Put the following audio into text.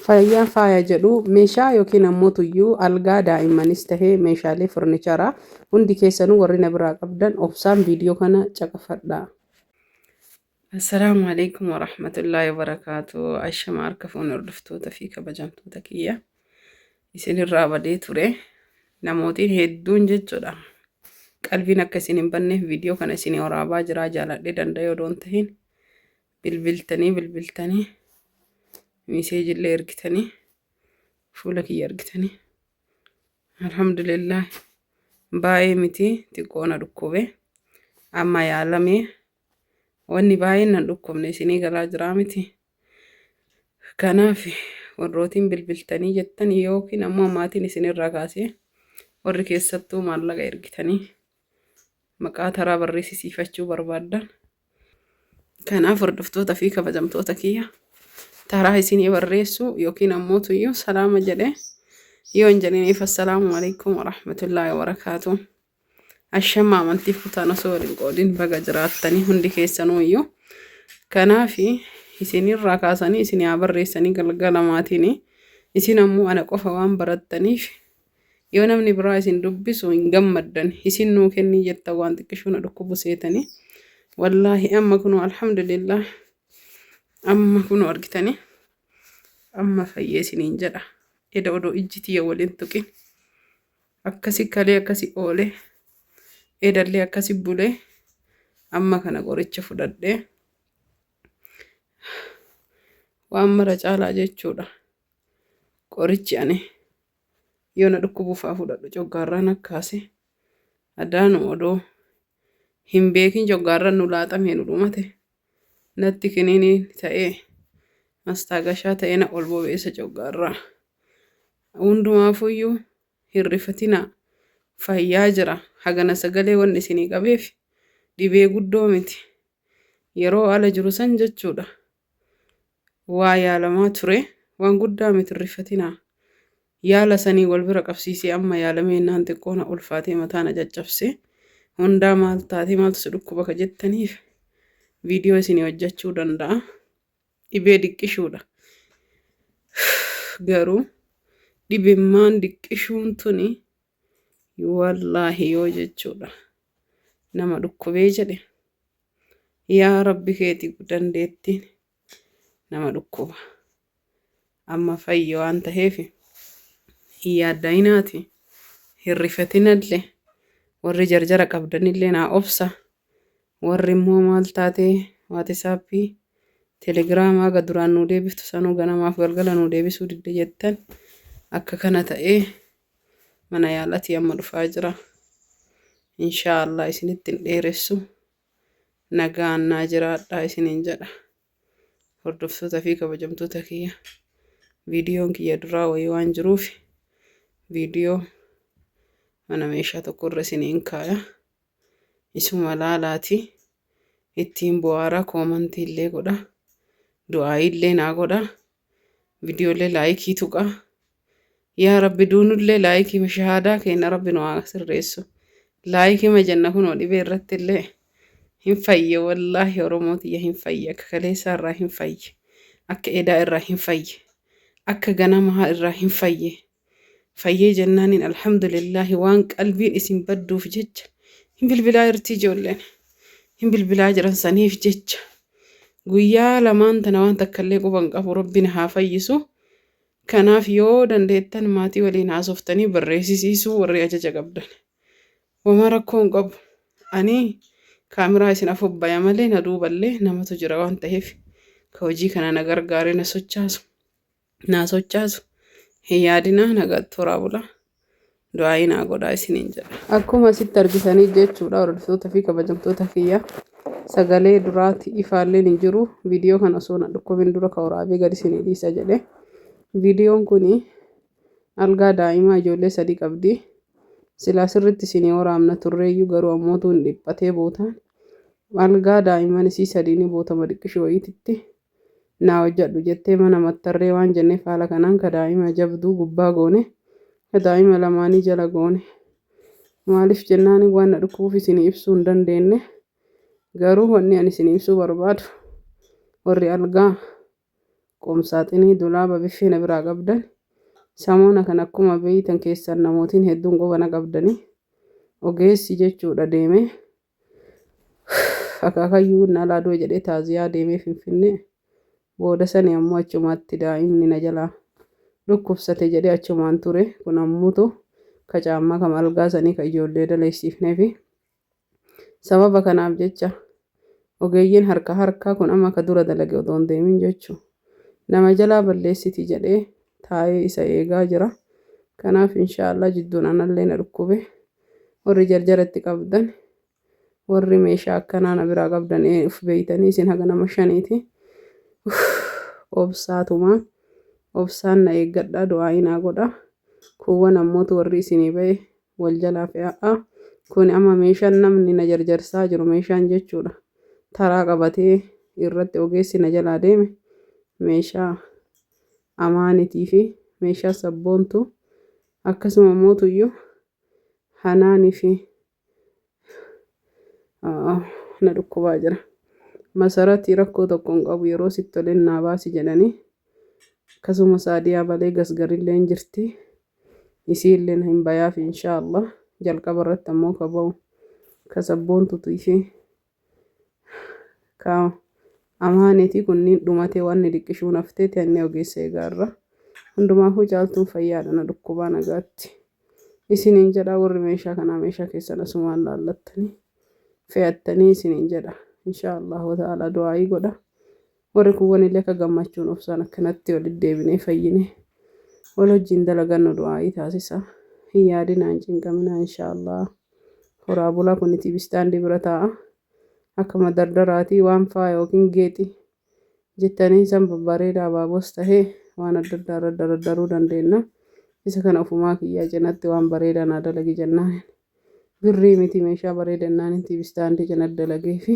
Fayyaan faaya jedhu meeshaa yookiin ammoo tuyyuu algaa daa'immanis tahee meeshaalee furnicharaa hundi keessanuu warri na biraa qabdan obsaan viidiyoo kana caqafadha. Assalaamu alaikum warahmatullaahi wabarakaatu. Ashama harka fuunee hordoftoota fi kabajamtoota kiyya. Isinirraa badee ture namootiin hedduun jechuudha. Qalbiin akka isin hin banneef viidiyoo kana isin waraabaa jiraa jaaladhee danda'ee odoon tahin bilbiltanii miseejillee ergitanii fuula kiyya argitanii alhamdulillah baay'ee miti xiqqoona dhukkube amma yaalamee wanni baay'een nan dhukkubne isinii galaa jiraa miti. Kanaaf warrootiin bilbiltanii jettan yookiin ammoo maatiin isinirraa kaasee warri keessattuu maallaqa ergitanii maqaa taraa barreessisiifachuu barbaaddan. Kanaaf hordoftoota fi kabajamtoota kiyya taraa isinii barreessu yookiin ammoo tuyyuu salaama jedhe yoo hin jedhiniif assalaamu alaikum warahmatullaahi wabarakaatu. Ashama amantiif kutaan osoo waliin qoodin baga jiraattanii hundi keessanuu iyyuu. Kanaaf isinirraa kaasanii isinii haa barreessanii galgala maatiin isin ammoo ana qofa waan barattaniif yoo namni biraa isin dubbisu hin gammaddan isin nuu kennii jetta waan xiqqishuuna dhukkubu seetanii. Wallaahi amma kunoo alhamdulillah amma kunoo argitanii amma fayyee isiniin jedha. Eda odoo ijji tiyya waliin tuqin akkasi kalee akkasi oolee edallee akkasi bulee amma kana qoricha fudhadhee waan mara caalaa jechuudha. Qorichi ani yoo na dhukkubuufaa fudhadhu coggaarraan akkaase adaanu odoo hin beekin coggaarraan nu laaxamee nu dhumate natti kiniinii ta'ee mastaagashaa ta'ee na ol bobeessa coggaarraa. Hundumaafuyyuu hin rifatinaa fayyaa jira hagana sagalee wanni isinii qabeef dhibee guddoo miti yeroo ala jiru san jechuudha. Waa yaalamaa ture waan guddaa miti rifatinaa yaala sanii wal bira qabsiisee amma yaalamee naan xiqqoona ulfaatee mataa na caccabsee hundaa maal taatee maaltu si dhukkuba ka jettaniif viidiyoo isinii hojjechuu danda'a. Dhibee diqqishuudha garuu dhibimmaan diqqishuun tuni wallaahi yoo jechuudha nama dhukkubee jedhe yaa rabbi keetii dandeettiin nama dhukkuba amma fayya waan taheef hin yaaddayinaati hin rifatinallee. Warri jarjara qabdanillee naa obsa warri immoo maal taatee waatisaappii teelegiraamaa aga duraan nuu deebiftu sanuu ganamaaf galgala nuu deebisuu didde jettan akka kana ta'ee mana yaalatii amma dhufaa jira. Inshaallah isinitti hin dheeressu nagaan naa jiraadhaa isiniin jedha. Hordoftoota fi kabajamtoota kiyya viidiyoon kiyya duraa wayii waan jiruuf viidiyoo mana meeshaa tokko irra isiniin kaaya isuma laalaati ittiin bu'aaraa koomantii illee godha du'aa illee naa godha viidiyoolee laayikii tuqa yaa rabbi duunullee laayikii shahaadaa kenna rabbi nu haa sirreessu. Laayikii majanna kunoo dhibee irratti illee hin fayye wallaahi oromootiya hin fayye akka kaleessaa irraa hin fayye akka edaa irraa hin fayye akka ganamaa irraa hin fayye. Fayyee jennaaniin alhamdulillahi waan qalbiin isin badduuf jecha hin bilbilaa jirti ijoolleen hin bilbilaa jiran saniif jecha guyyaa lamaan tana waan takkallee quban qabu rabbiin haa fayyisu. Kanaaf yoo dandeettan maatii waliin haasoftanii barreessisiisuu warri ajaja qabdan wama rakkoon qabu. Ani kaameraa isin afobbaya malee na duuballee namatu jira waan ta'eef ka hojii kana na gargaaree na sochaasu hin yaadinaa nagaatti horaa bulaa du'aayi naa godhaa isiniin jedha. Akkuma asitti argitanii jechuudha hordoftoota fi kabajamtoota kiyya sagalee duraatti ifaalleen hin jiru. Viidiyoo kana osoo na dhukkubin dura ka waraabee gad isinii dhiisa jedhe. Viidiyoon kuni algaa daa'imaa ijoollee 3 qabdi. Silaa sirritti isinii waraabna turreeyyuu garuu ammootu hin dhiphatee bootaan algaa daa'imaan isii 3 bootama dhiqqishoo wayiititti naa hojjadhu jettee mana mattarree waan jenneef haala kanaan ka daa'ima jabduu gubbaa goone ka daa'ima lamaanii jala goone. Maaliif jennaan waan na dhukkubuuf isinii ibsuu hin dandeenye garuu wanni ani isinii ibsuu barbaadu warri algaa qoomsaaxinii dulaaba biffee na biraa qabdan samoona kan akkuma beeytan keessan namootiin hedduun qubana qabdanii ogeessi jechuudha deemee akaakayyuu na laaduu jedhee taaziyaa deemee finfinnee booda sani ammoo achumaatti daa'imni na jalaa dhukkubsate jedhee achumaan ture kun ammuutu ka caammaa kam algaa sanii ka ijoollee daleessiifnee fi sababa kanaaf jecha ogeeyyiin harkaa kun amma ka dura dalage otoo hin deemin jechuu nama jalaa balleessiti jedhee taa'ee isa eegaa jira. Kanaaf inshaallah jidduun anallee na dhukkube warri jarjaratti qabdan warri meeshaa akkanaa na biraa qabdan uf beeytanii isin haga nama 5ti obsaan na eeggadhaa du'aa naa godha. Kuuwwan ammootu warri isinii ba'e wal jalaa fe'aa kun amma meeshaan namni na jarjarsaa jiru meeshaan jechuudha taraa qabatee irratti ogeessi na jalaa deeme meeshaa amaanitii fi meeshaa sabboontu akkasuma mootuyyuu hanaanii fi na dhukkubaa jira. Masaratii rakkoo tokko hin qabu yeroo sitti toleen naa baasi jedhanii akkasuma saadiyaa balee gasgarillee hin jirti isiillee hin bayaaf inshaallah jalqaba irratti ammoo ka ba'u ka sabboontutii fi ka amaanitii kunniin dhumatee wanni dhiqqishuu naftee ta'anii ogeessa eegaarra hundumaafuu caaltuun fayyaadha na dhukkubaa nagaatti isiniin jedha warri meeshaa kanaa meeshaa keessan asumaan laallattanii fe'attanii isiniin jedha inshaallah ta'ala du'aayii godha warri kuwwan illee akka gammachuun obsaan akkanatti walitti deebinee fayyine wal wajjin dalagannu du'aayii taasisa hin yaadinaan cinqaminaa inshaallah horaa bulaa kuniti bistaandii bira taa'a akkama dardaraatii waan faa yookiin geexi jettanii san babbareedaa baaboos tahee waan adda addaa irra dardaruu dandeenya. Isa kana ofumaa kiyyaa cinatti waan bareedaa naa dalagi jennaan birrii miti meeshaa bareedannaan inti bistaandii cina dalagee fi